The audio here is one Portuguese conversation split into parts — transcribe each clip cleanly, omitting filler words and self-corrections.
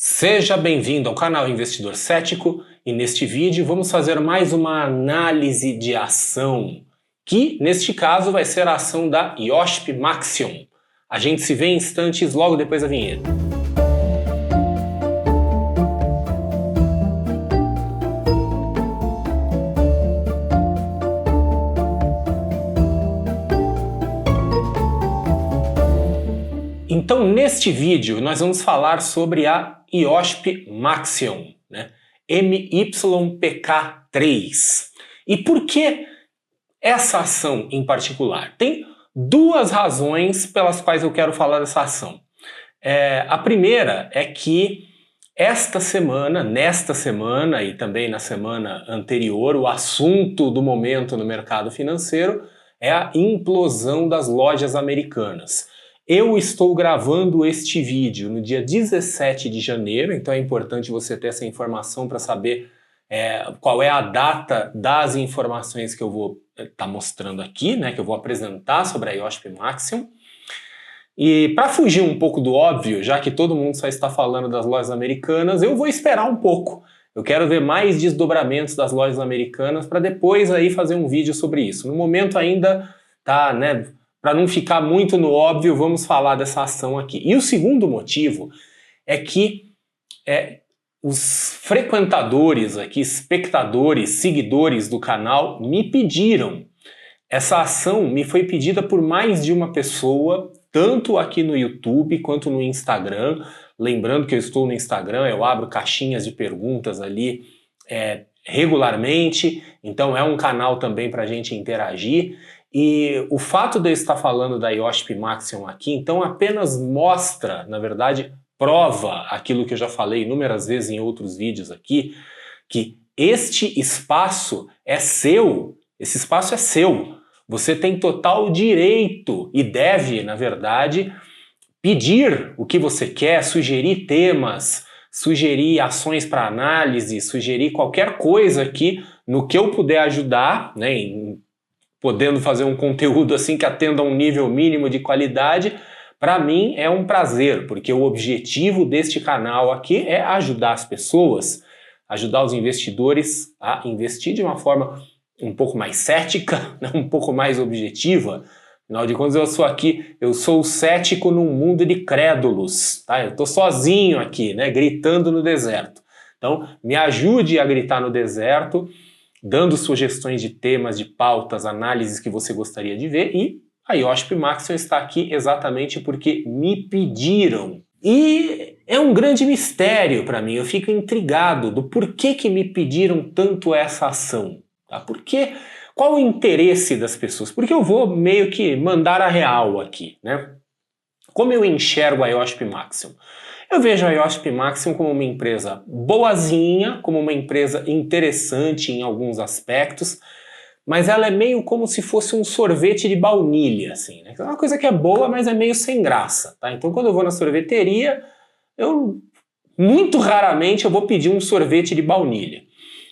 Seja bem-vindo ao canal Investidor Cético e neste vídeo vamos fazer mais uma análise de ação, que neste caso vai ser a ação da IOSP Maxion. A gente se vê em instantes logo depois da vinheta. Então, neste vídeo, nós vamos falar sobre a IOSP Maxion, né? MYPK3. E por que essa ação em particular? Tem duas razões pelas quais eu quero falar dessa ação. A primeira é que nesta semana e também na semana anterior, o assunto do momento no mercado financeiro é a implosão das lojas americanas. Eu estou gravando este vídeo no dia 17 de janeiro, então é importante você ter essa informação para saber qual é a data das informações que eu vou estar mostrando aqui, né, que eu vou apresentar sobre a IOSP Maxion. E para fugir um pouco do óbvio, já que todo mundo só está falando das lojas americanas, eu vou esperar um pouco. Eu quero ver mais desdobramentos das lojas americanas para depois aí fazer um vídeo sobre isso. No momento ainda tá, né? Para não ficar muito no óbvio, vamos falar dessa ação aqui. E o segundo motivo é que os frequentadores aqui, espectadores, seguidores do canal me pediram. Essa ação me foi pedida por mais de uma pessoa, tanto aqui no YouTube quanto no Instagram. Lembrando que eu estou no Instagram, eu abro caixinhas de perguntas ali regularmente, então é um canal também para a gente interagir. E o fato de eu estar falando da IOSP Maxion aqui, então apenas mostra, na verdade, prova aquilo que eu já falei inúmeras vezes em outros vídeos aqui, que este espaço é seu, esse espaço é seu. Você tem total direito e deve, na verdade, pedir o que você quer, sugerir temas, sugerir ações para análise, sugerir qualquer coisa aqui no que eu puder ajudar, né, podendo fazer um conteúdo assim que atenda a um nível mínimo de qualidade. Para mim é um prazer, porque o objetivo deste canal aqui é ajudar as pessoas, ajudar os investidores a investir de uma forma um pouco mais cética, um pouco mais objetiva. Afinal de contas, eu sou cético num mundo de crédulos, tá? Eu estou sozinho aqui, né, gritando no deserto. Então, me ajude a gritar no deserto, dando sugestões de temas, de pautas, análises que você gostaria de ver, e a IOSP Maxion está aqui exatamente porque me pediram. E é um grande mistério para mim, eu fico intrigado do porquê que me pediram tanto essa ação. Tá? Qual o interesse das pessoas? Porque eu vou meio que mandar a real aqui, né? Como eu enxergo a IOSP Maxion? Eu vejo a IOSP Maxion como uma empresa boazinha, como uma empresa interessante em alguns aspectos, mas ela é meio como se fosse um sorvete de baunilha, assim, né? É uma coisa que é boa, mas é meio sem graça, tá? Então quando eu vou na sorveteria, muito raramente eu vou pedir um sorvete de baunilha.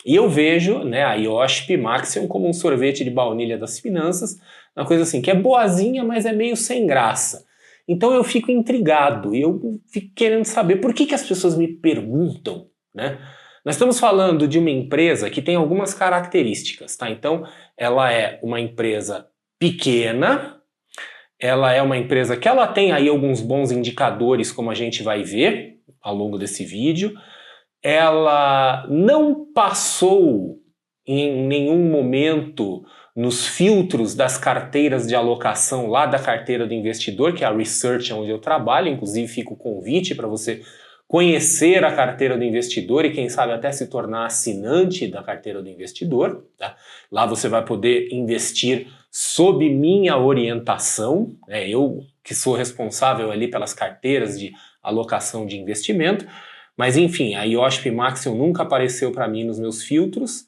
E eu vejo, né, a IOSP Maxion como um sorvete de baunilha das finanças, uma coisa assim, que é boazinha, mas é meio sem graça. Então eu fico intrigado e eu fico querendo saber por que as pessoas me perguntam, né? Nós estamos falando de uma empresa que tem algumas características, tá? Então ela é uma empresa pequena, ela é uma empresa que ela tem aí alguns bons indicadores, como a gente vai ver ao longo desse vídeo. Ela não passou em nenhum momento nos filtros das carteiras de alocação lá da carteira do investidor, que é a Research onde eu trabalho. Inclusive fica o convite para você conhecer a carteira do investidor e quem sabe até se tornar assinante da carteira do investidor. Tá? Lá você vai poder investir sob minha orientação, né? Eu que sou responsável ali pelas carteiras de alocação de investimento, mas enfim, a IOSP Maxion nunca apareceu para mim nos meus filtros.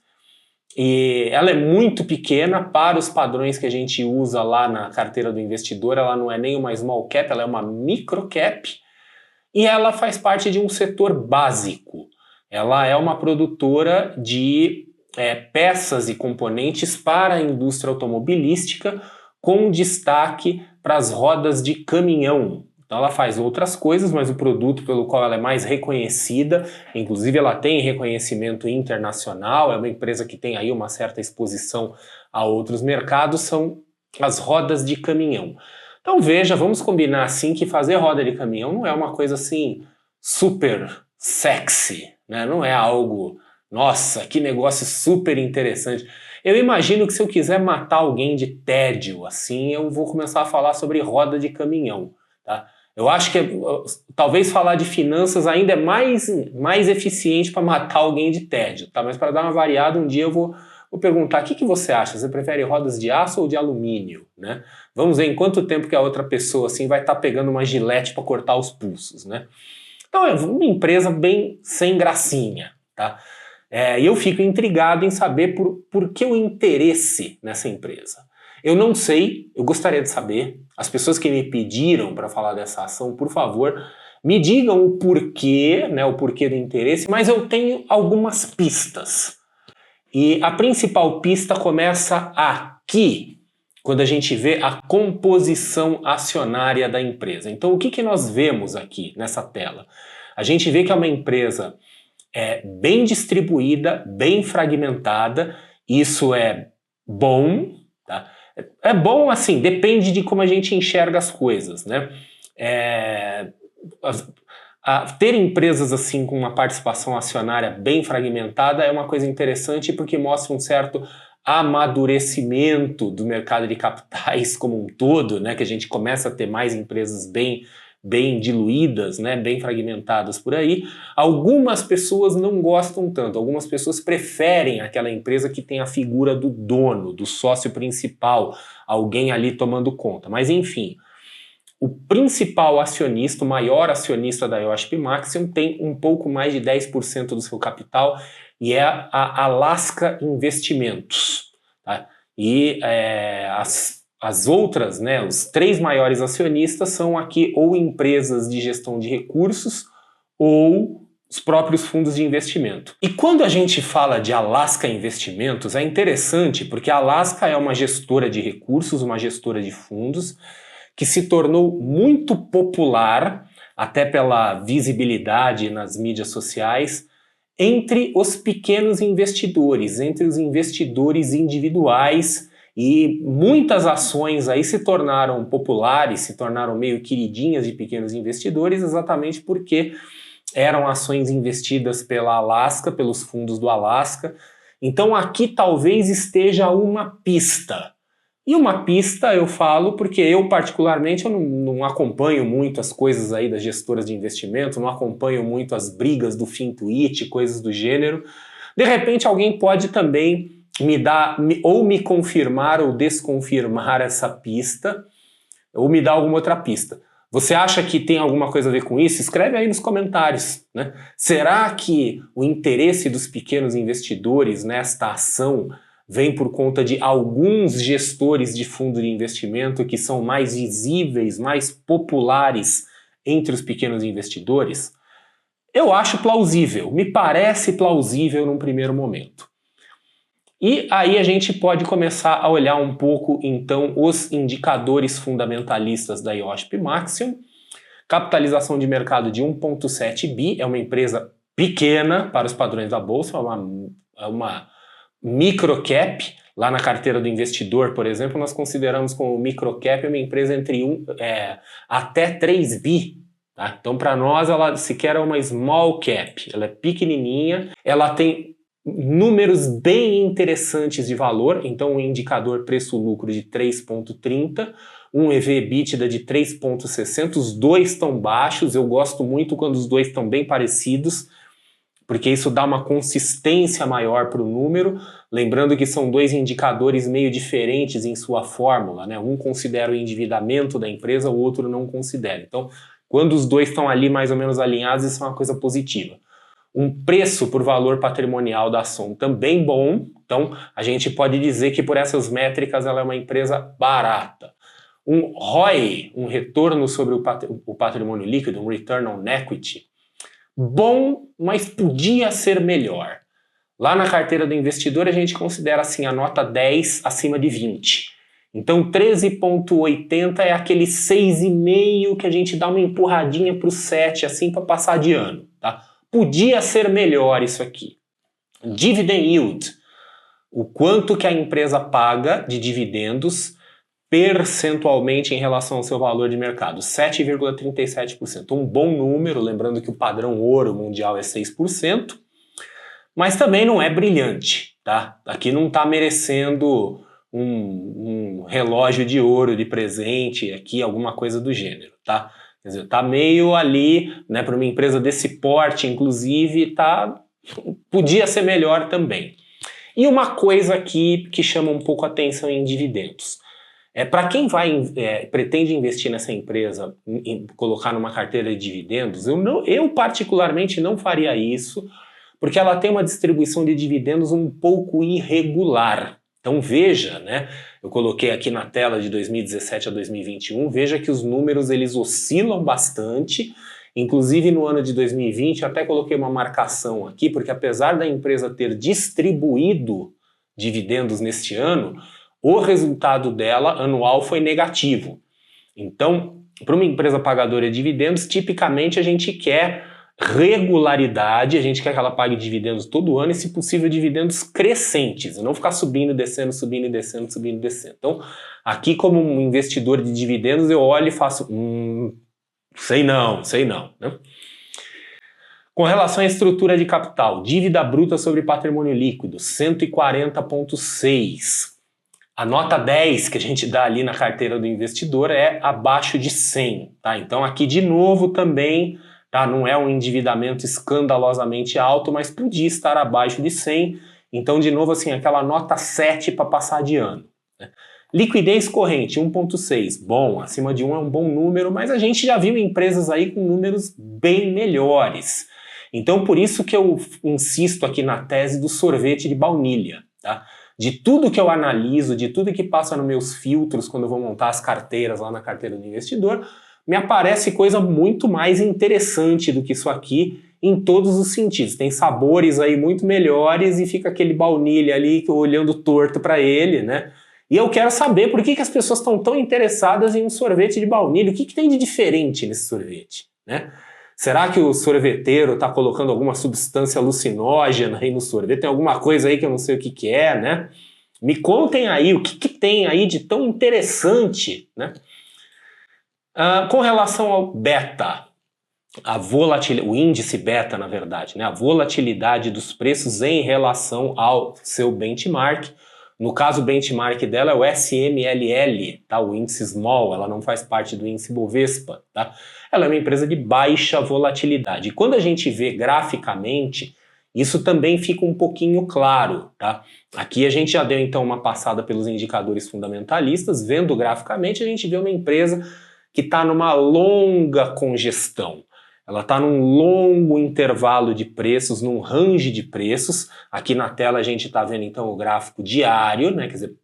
E ela é muito pequena para os padrões que a gente usa lá na carteira do investidor. Ela não é nem uma small cap, ela é uma micro cap. E ela faz parte de um setor básico. Ela é uma produtora de peças e componentes para a indústria automobilística, com destaque para as rodas de caminhão. Então ela faz outras coisas, mas o produto pelo qual ela é mais reconhecida, inclusive ela tem reconhecimento internacional, é uma empresa que tem aí uma certa exposição a outros mercados, são as rodas de caminhão. Então veja, vamos combinar assim que fazer roda de caminhão não é uma coisa assim super sexy, né? Não é algo, nossa, que negócio super interessante. Eu imagino que se eu quiser matar alguém de tédio, assim, eu vou começar a falar sobre roda de caminhão, tá? Eu acho que talvez falar de finanças ainda é mais eficiente para matar alguém de tédio, tá? Mas para dar uma variada, um dia eu vou perguntar, o que você acha? Você prefere rodas de aço ou de alumínio, né? Vamos ver em quanto tempo que a outra pessoa assim vai estar pegando uma gilete para cortar os pulsos, né? Então é uma empresa bem sem gracinha, tá? E eu fico intrigado em saber por que o interesse nessa empresa. Eu não sei, eu gostaria de saber. As pessoas que me pediram para falar dessa ação, por favor, me digam o porquê, né, o porquê do interesse, mas eu tenho algumas pistas. E a principal pista começa aqui, quando a gente vê a composição acionária da empresa. Então, o que nós vemos aqui nessa tela? A gente vê que é uma empresa bem distribuída, bem fragmentada. Isso é bom, tá? É bom assim, depende de como a gente enxerga as coisas, né? Ter empresas assim com uma participação acionária bem fragmentada é uma coisa interessante porque mostra um certo amadurecimento do mercado de capitais como um todo, né? Que a gente começa a ter mais empresas bem diluídas, né, bem fragmentadas por aí. Algumas pessoas não gostam tanto, algumas pessoas preferem aquela empresa que tem a figura do dono, do sócio principal, alguém ali tomando conta. Mas enfim, o principal acionista, o maior acionista da IOSP Maxion tem um pouco mais de 10% do seu capital e é a Alaska Investimentos, tá? E as outras, né, os 3 maiores acionistas são aqui ou empresas de gestão de recursos ou os próprios fundos de investimento. E quando a gente fala de Alaska Investimentos, é interessante porque a Alaska é uma gestora de recursos, uma gestora de fundos, que se tornou muito popular, até pela visibilidade nas mídias sociais, entre os pequenos investidores, entre os investidores individuais. E muitas ações aí se tornaram populares, se tornaram meio queridinhas de pequenos investidores, exatamente porque eram ações investidas pela Alaska, pelos fundos do Alaska. Então aqui talvez esteja uma pista. E uma pista eu falo porque eu particularmente eu não acompanho muito as coisas aí das gestoras de investimento, não acompanho muito as brigas do FinTwitch, coisas do gênero. De repente alguém pode também me confirmar ou desconfirmar essa pista, ou me dar alguma outra pista. Você acha que tem alguma coisa a ver com isso? Escreve aí nos comentários, né? Será que o interesse dos pequenos investidores nesta ação vem por conta de alguns gestores de fundo de investimento que são mais visíveis, mais populares entre os pequenos investidores? Eu acho plausível, me parece plausível num primeiro momento. E aí a gente pode começar a olhar um pouco, então, os indicadores fundamentalistas da IOSP Maxion. Capitalização de mercado de 1,7 bi, é uma empresa pequena para os padrões da Bolsa, é uma microcap. Lá na carteira do investidor, por exemplo, nós consideramos como microcap uma empresa até 3 bi. Tá? Então, para nós, ela sequer é uma small cap, ela é pequenininha, ela tem números bem interessantes de valor, então um indicador preço-lucro de 3,30, um EV/EBITDA de 3,60, os dois estão baixos, eu gosto muito quando os dois estão bem parecidos, porque isso dá uma consistência maior para o número, lembrando que são dois indicadores meio diferentes em sua fórmula, né? Um considera o endividamento da empresa, o outro não considera. Então, quando os dois estão ali mais ou menos alinhados, isso é uma coisa positiva. Um preço por valor patrimonial da ação também bom, então a gente pode dizer que por essas métricas ela é uma empresa barata. Um ROI, um retorno sobre o patrimônio líquido, um Return on Equity, bom, mas podia ser melhor. Lá na carteira do investidor a gente considera assim a nota 10 acima de 20. Então 13,80 é aquele 6,5 que a gente dá uma empurradinha para o 7 assim para passar de ano, tá? Podia ser melhor isso aqui. Dividend yield, o quanto que a empresa paga de dividendos percentualmente em relação ao seu valor de mercado, 7,37%. Um bom número, lembrando que o padrão ouro mundial é 6%, mas também não é brilhante, tá? Aqui não está merecendo um relógio de ouro de presente, aqui alguma coisa do gênero, tá? Quer dizer, tá meio ali, né, para uma empresa desse porte, inclusive, podia ser melhor também. E uma coisa aqui que chama um pouco a atenção em dividendos. Para quem pretende investir nessa empresa, colocar numa carteira de dividendos, eu particularmente não faria isso, porque ela tem uma distribuição de dividendos um pouco irregular. Então veja, né, eu coloquei aqui na tela de 2017 a 2021, veja que os números eles oscilam bastante, inclusive no ano de 2020 até coloquei uma marcação aqui, porque apesar da empresa ter distribuído dividendos neste ano, o resultado dela anual foi negativo. Então, para uma empresa pagadora de dividendos, tipicamente a gente quer regularidade, a gente quer que ela pague dividendos todo ano e, se possível, dividendos crescentes, e não ficar subindo e descendo, subindo e descendo, subindo e descendo. Então, aqui como um investidor de dividendos, eu olho e faço, sei não, né? Com relação à estrutura de capital, dívida bruta sobre patrimônio líquido, 140,6. A nota 10 que a gente dá ali na carteira do investidor é abaixo de 100, tá? Então aqui de novo também, tá? Não é um endividamento escandalosamente alto, mas podia estar abaixo de 100. Então de novo assim, aquela nota 7 para passar de ano, né? Liquidez corrente, 1,6. Bom, acima de 1 é um bom número, mas a gente já viu empresas aí com números bem melhores. Então por isso que eu insisto aqui na tese do sorvete de baunilha, tá? De tudo que eu analiso, de tudo que passa nos meus filtros quando eu vou montar as carteiras lá na carteira do investidor, me aparece coisa muito mais interessante do que isso aqui em todos os sentidos. Tem sabores aí muito melhores e fica aquele baunilha ali olhando torto para ele, né? E eu quero saber por que as pessoas estão tão interessadas em um sorvete de baunilha. O que tem de diferente nesse sorvete, né? Será que o sorveteiro está colocando alguma substância alucinógena aí no sorvete? Tem alguma coisa aí que eu não sei o que é, né? Me contem aí o que tem aí de tão interessante, né? Com relação ao beta, o índice beta, na verdade, né? A volatilidade dos preços em relação ao seu benchmark. No caso, o benchmark dela é o SMLL, tá? O índice small, ela não faz parte do índice Bovespa, tá? Ela é uma empresa de baixa volatilidade. E quando a gente vê graficamente, isso também fica um pouquinho claro, tá? Aqui a gente já deu então uma passada pelos indicadores fundamentalistas, vendo graficamente a gente vê uma empresa que está numa longa congestão. Ela está num longo intervalo de preços, num range de preços. Aqui na tela a gente está vendo então o gráfico diário, né? Quer dizer,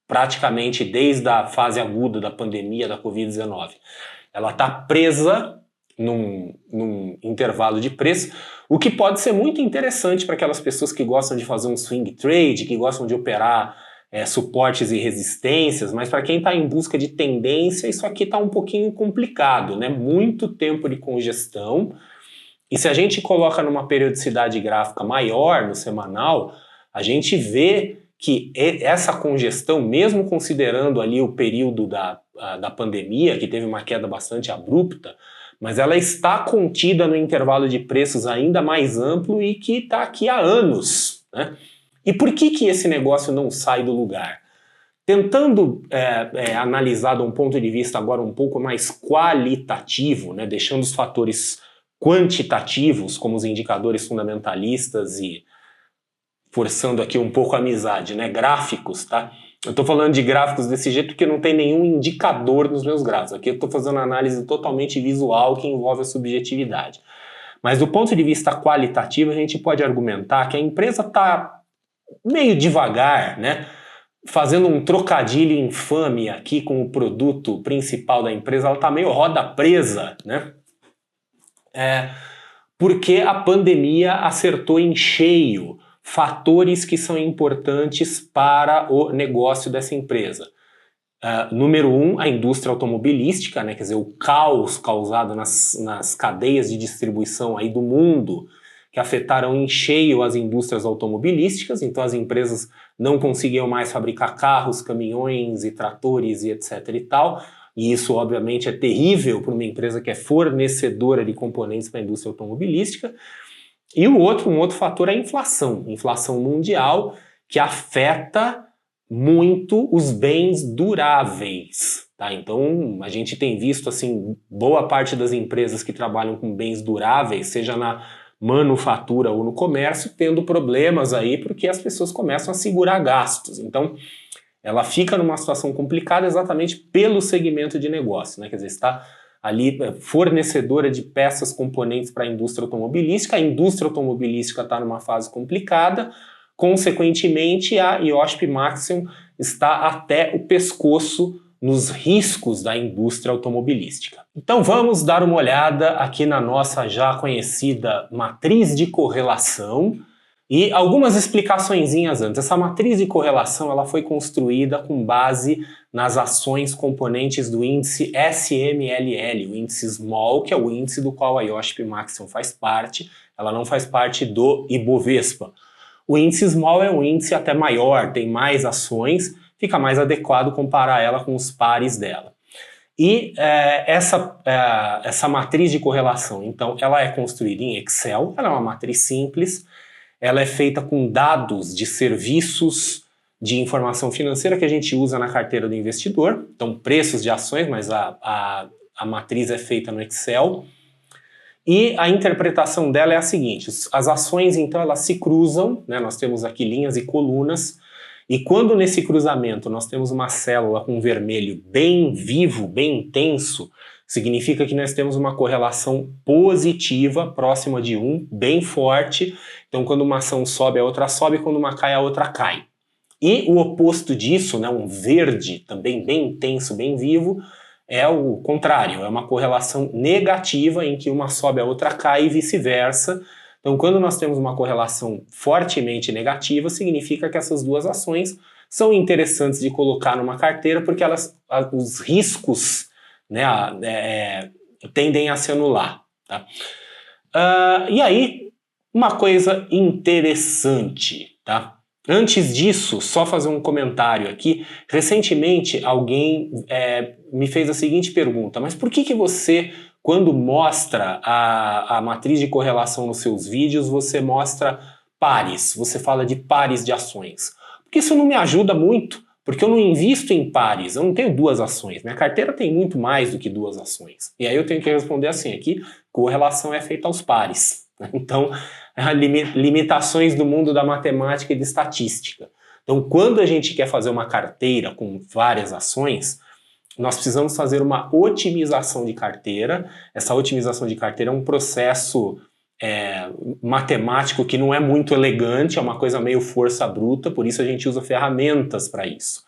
praticamente desde a fase aguda da pandemia da Covid-19. Ela está presa num intervalo de preço, o que pode ser muito interessante para aquelas pessoas que gostam de fazer um swing trade, que gostam de operar suportes e resistências, mas para quem está em busca de tendência, isso aqui está um pouquinho complicado, né? Muito tempo de congestão, e se a gente coloca numa periodicidade gráfica maior, no semanal, a gente vê que essa congestão, mesmo considerando ali o período da pandemia, que teve uma queda bastante abrupta, mas ela está contida no intervalo de preços ainda mais amplo e que está aqui há anos, né? E por que esse negócio não sai do lugar? Tentando analisar de um ponto de vista agora um pouco mais qualitativo, né, deixando os fatores quantitativos, como os indicadores fundamentalistas e forçando aqui um pouco a amizade, né, gráficos, tá? Eu estou falando de gráficos desse jeito porque não tem nenhum indicador nos meus gráficos. Aqui eu estou fazendo análise totalmente visual que envolve a subjetividade. Mas do ponto de vista qualitativo, a gente pode argumentar que a empresa está meio devagar, né? Fazendo um trocadilho infame aqui com o produto principal da empresa, ela está meio roda presa, né? Porque a pandemia acertou em cheio fatores que são importantes para o negócio dessa empresa. Número 1, a indústria automobilística, né, quer dizer, o caos causado nas cadeias de distribuição aí do mundo, que afetaram em cheio as indústrias automobilísticas, então as empresas não conseguiam mais fabricar carros, caminhões e tratores e etc e tal, e isso obviamente é terrível para uma empresa que é fornecedora de componentes para a indústria automobilística. E um outro fator é a inflação mundial, que afeta muito os bens duráveis, tá? Então a gente tem visto assim, boa parte das empresas que trabalham com bens duráveis, seja na manufatura ou no comércio, tendo problemas aí porque as pessoas começam a segurar gastos. Então ela fica numa situação complicada exatamente pelo segmento de negócio, né? Quer dizer, está ali fornecedora de peças, componentes para a indústria automobilística está numa fase complicada, consequentemente a IOSP Maxion está até o pescoço nos riscos da indústria automobilística. Então vamos dar uma olhada aqui na nossa já conhecida matriz de correlação e algumas explicaçõezinhas antes. Essa matriz de correlação ela foi construída com base nas ações componentes do índice SMLL, o índice Small, que é o índice do qual a IOSP Maxion faz parte, ela não faz parte do Ibovespa. O índice Small é um índice até maior, tem mais ações, fica mais adequado comparar ela com os pares dela. E essa matriz de correlação, então, ela é construída em Excel, ela é uma matriz simples, ela é feita com dados de serviços de informação financeira que a gente usa na carteira do investidor, então preços de ações, mas a matriz é feita no Excel. E a interpretação dela é a seguinte, as ações então elas se cruzam, né? Nós temos aqui linhas e colunas, e quando nesse cruzamento nós temos uma célula com vermelho bem vivo, bem intenso, significa que nós temos uma correlação positiva, próxima de 1, bem forte, então quando uma ação sobe a outra sobe, quando uma cai a outra cai. E o oposto disso, né, um verde também bem intenso, bem vivo, é o contrário, é uma correlação negativa em que uma sobe a outra cai e vice-versa. Então quando nós temos uma correlação fortemente negativa, significa que essas duas ações são interessantes de colocar numa carteira porque os riscos, né, tendem a se anular. Tá? E aí, uma coisa interessante, tá? Antes disso, só fazer um comentário aqui. Recentemente, alguém me fez a seguinte pergunta, mas por que você, quando mostra a matriz de correlação nos seus vídeos, você mostra pares, você fala de pares de ações? Porque isso não me ajuda muito, porque eu não invisto em pares, eu não tenho duas ações, minha carteira tem muito mais do que duas ações. E aí eu tenho que responder assim, aqui, correlação é feita aos pares. Então, limitações do mundo da matemática e de estatística. Então, quando a gente quer fazer uma carteira com várias ações, nós precisamos fazer uma otimização de carteira. Essa otimização de carteira é um processo matemático que não é muito elegante, é uma coisa meio força bruta, por isso a gente usa ferramentas para isso.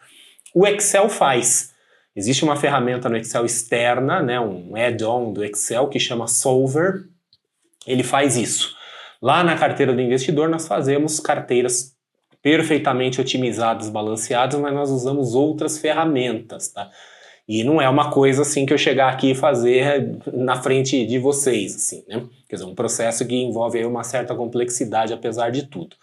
O Excel faz. Existe uma ferramenta no Excel externa, né, um add-on do Excel que chama Solver. Ele faz isso. Lá na carteira do investidor nós fazemos carteiras perfeitamente otimizadas, balanceadas, mas nós usamos outras ferramentas, tá? E não é uma coisa assim que eu chegar aqui e fazer na frente de vocês, assim, né? Quer dizer, um processo que envolve aí uma certa complexidade, apesar de tudo.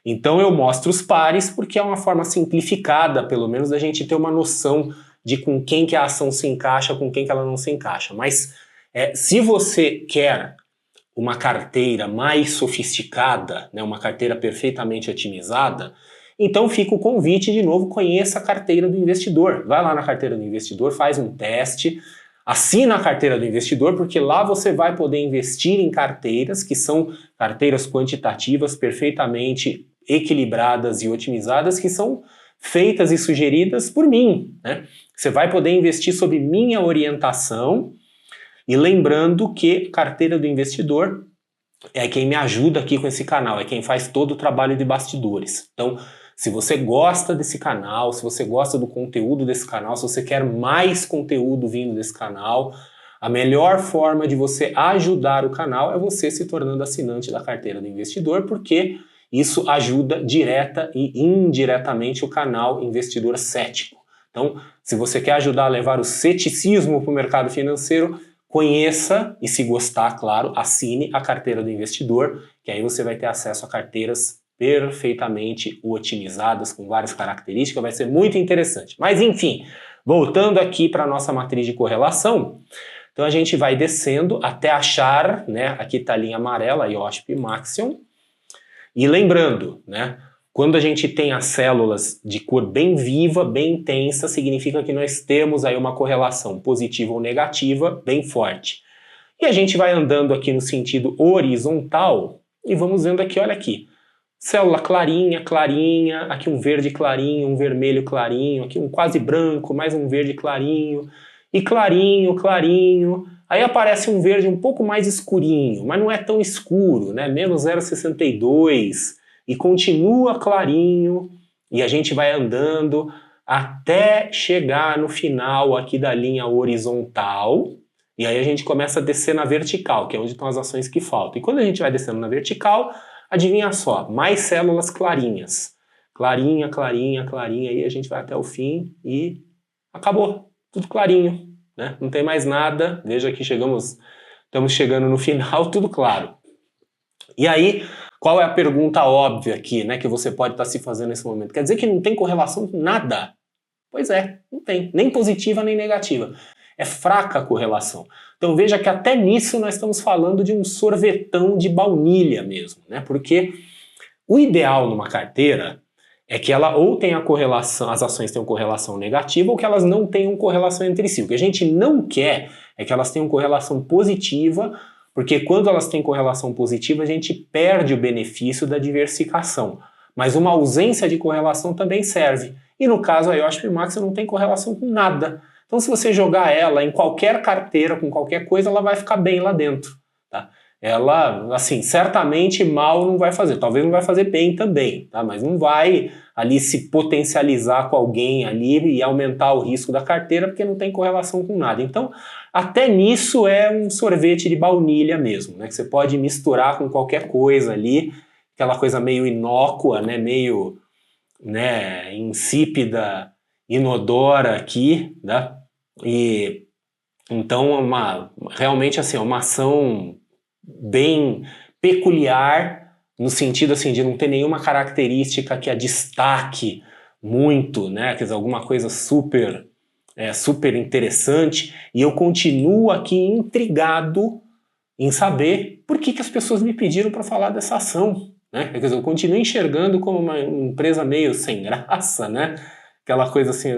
Então eu mostro os pares porque é uma forma simplificada, pelo menos, da gente ter uma noção de com quem que a ação se encaixa, com quem que ela não se encaixa. Mas se você quer uma carteira mais sofisticada, né, uma carteira perfeitamente otimizada, então fica o convite de novo, conheça a carteira do investidor. Vai lá na carteira do investidor, faz um teste, assina a carteira do investidor, porque lá você vai poder investir em carteiras que são carteiras quantitativas perfeitamente equilibradas e otimizadas, que são feitas e sugeridas por mim, né? Você vai poder investir sob minha orientação. E lembrando que carteira do investidor é quem me ajuda aqui com esse canal, é quem faz todo o trabalho de bastidores. Então, se você gosta desse canal, se você gosta do conteúdo desse canal, se você quer mais conteúdo vindo desse canal, a melhor forma de você ajudar o canal é você se tornando assinante da carteira do investidor, porque isso ajuda direta e indiretamente o canal Investidor Cético. Então, se você quer ajudar a levar o ceticismo para o mercado financeiro, conheça e, se gostar, claro, assine a carteira do investidor, que aí você vai ter acesso a carteiras perfeitamente otimizadas, com várias características, vai ser muito interessante. Mas enfim, voltando aqui para a nossa matriz de correlação, então a gente vai descendo até achar, né, aqui está a linha amarela, a IOSP Maxion, e lembrando, né, quando a gente tem as células de cor bem viva, bem intensa, significa que nós temos aí uma correlação positiva ou negativa bem forte. E a gente vai andando aqui no sentido horizontal e vamos vendo aqui, olha aqui, célula clarinha, clarinha, aqui um verde clarinho, um vermelho clarinho, aqui um quase branco, mais um verde clarinho, e clarinho, clarinho. Aí aparece um verde um pouco mais escurinho, mas não é tão escuro, né? Menos 0,62, e continua clarinho, e a gente vai andando até chegar no final aqui da linha horizontal, e aí a gente começa a descer na vertical, que é onde estão as ações que faltam. E quando a gente vai descendo na vertical, adivinha só, mais células clarinhas. Clarinha, clarinha, clarinha, e a gente vai até o fim e acabou, tudo clarinho, né? Não tem mais nada, veja que estamos chegando no final, tudo claro. E aí, qual é a pergunta óbvia aqui, né, que você pode estar se fazendo nesse momento? Quer dizer que não tem correlação com nada? Pois é, não tem, nem positiva nem negativa. É fraca a correlação. Então veja que até nisso nós estamos falando de um sorvetão de baunilha mesmo, né? Porque o ideal numa carteira é que ela ou tenha correlação, as ações tenham correlação negativa ou que elas não tenham correlação entre si. O que a gente não quer é que elas tenham correlação positiva, porque quando elas têm correlação positiva a gente perde o benefício da diversificação. Mas uma ausência de correlação também serve. E no caso a IOSP Maxion não tem correlação com nada. Então se você jogar ela em qualquer carteira, com qualquer coisa, ela vai ficar bem lá dentro, tá? Ela, assim, certamente mal não vai fazer, talvez não vai fazer bem também, tá? Mas não vai ali se potencializar com alguém ali e aumentar o risco da carteira, porque não tem correlação com nada. Então, até nisso é um sorvete de baunilha mesmo, né? Que você pode misturar com qualquer coisa ali, aquela coisa meio inócua, né? Meio, né, insípida, inodora aqui, né? E então realmente assim, uma ação bem peculiar, no sentido assim de não ter nenhuma característica que a destaque muito, né? Quer dizer, alguma coisa super interessante, e eu continuo aqui intrigado em saber por que as pessoas me pediram para falar dessa ação, né? Quer dizer, eu continuo enxergando como uma empresa meio sem graça, né? Aquela coisa assim,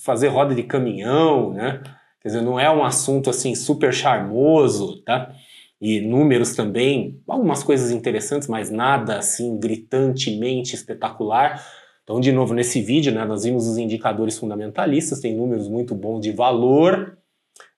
fazer roda de caminhão, né? Quer dizer, não é um assunto assim super charmoso, tá? E números também, algumas coisas interessantes, mas nada assim gritantemente espetacular. Então, de novo, nesse vídeo, né, nós vimos os indicadores fundamentalistas, tem números muito bons de valor,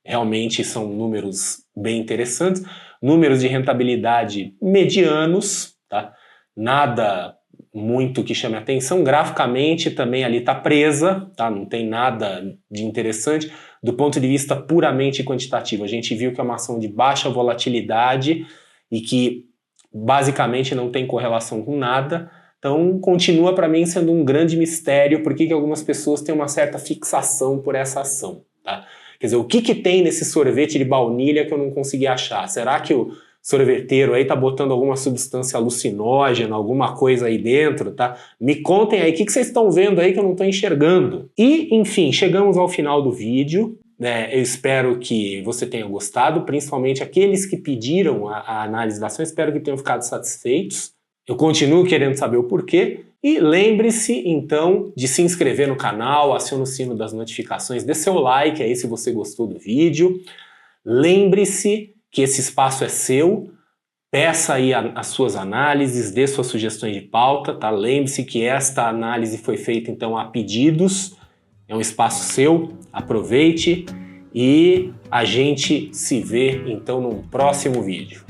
realmente são números bem interessantes, números de rentabilidade medianos, tá? Nada muito que chame atenção, graficamente também ali está presa, tá? Não tem nada de interessante. Do ponto de vista puramente quantitativo, a gente viu que é uma ação de baixa volatilidade e que basicamente não tem correlação com nada, então continua para mim sendo um grande mistério por que algumas pessoas têm uma certa fixação por essa ação, tá? Quer dizer, o que tem nesse sorvete de baunilha que eu não consegui achar? Será que o sorveteiro aí tá botando alguma substância alucinógena, alguma coisa aí dentro, tá? Me contem aí, o que vocês estão vendo aí que eu não estou enxergando? E, enfim, chegamos ao final do vídeo, né? Eu espero que você tenha gostado, principalmente aqueles que pediram a análise da ação, espero que tenham ficado satisfeitos. Eu continuo querendo saber o porquê. E lembre-se, então, de se inscrever no canal, acione o sino das notificações, dê seu like aí se você gostou do vídeo. Lembre-se que esse espaço é seu, peça aí as suas análises, dê suas sugestões de pauta, tá? Lembre-se que esta análise foi feita então a pedidos, é um espaço seu, aproveite e a gente se vê então num próximo vídeo.